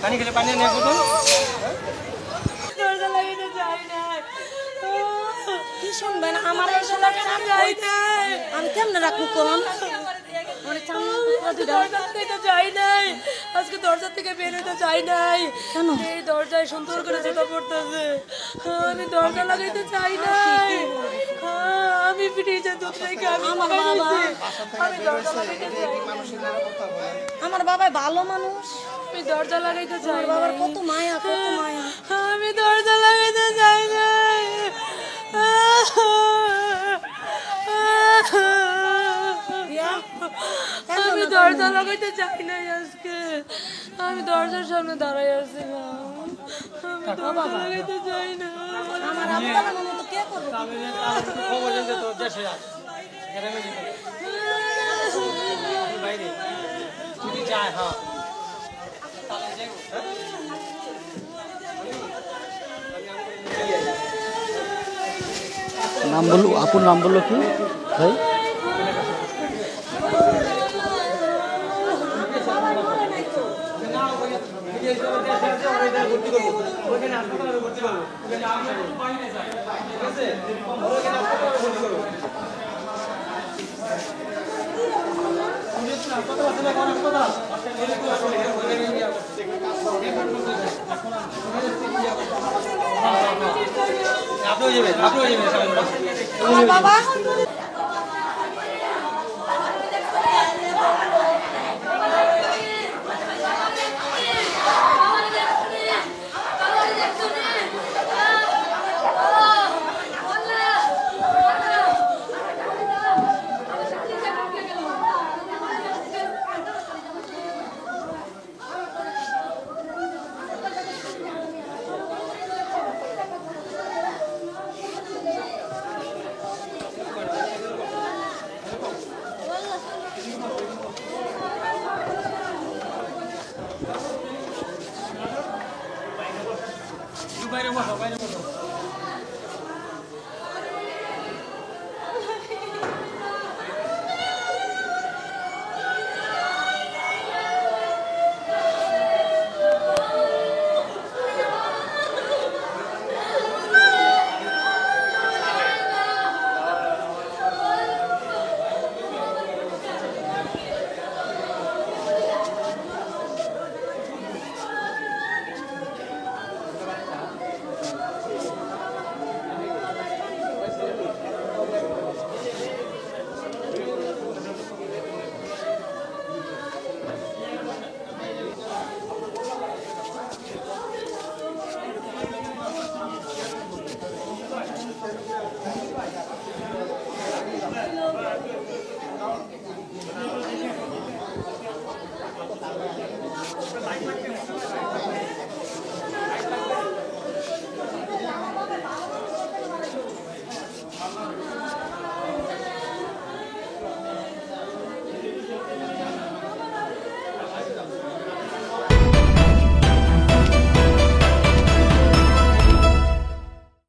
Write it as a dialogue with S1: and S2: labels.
S1: পানি খেলে পানি নিয়ে আসবো তো।
S2: দরজা লাগাইতে চাই না।
S3: কি শুনবেন আমার এই সময় আমি কেমনে রাখবো কোন
S2: দরজা থেকে যাই নাই, আজকে দরজা থেকে বের হইতে চাই নাই।
S3: কেন?
S2: এই দরজায় সুন্দর করে জুতা পড়তেছে, আমি দরজা লাগাইতে চাই নাই। আমি ফ্রিজে দুধ রেখে আমি দরজা লাগাইতে চাই না।
S3: আমার বাবা ভালো মানুষ,
S2: আমি দরজা লাগাইতে চাই না।
S3: বাবার কত মায়া কত মায়া।
S2: আমি দরজা লাগাইতে চাই না। আমি দরজা লাগাইতে চাই নাই আজকে, আমি দরজার সামনে দাঁড়াই আছিলাম। আমি দরজা লাগাইতে চাই না।
S3: আমার আব্বা মতো কে করবে?
S1: খবর জানতে তো দেশে আস গ্রামে যেতে বাইরে যদি যায়। হ্যাঁ তাহলে যাইব।
S4: নাম বললো আপুর নাম বললো কি ভাই?
S1: আপনিও যাবেন, আপনিও যাবেন।
S3: আমার বাবা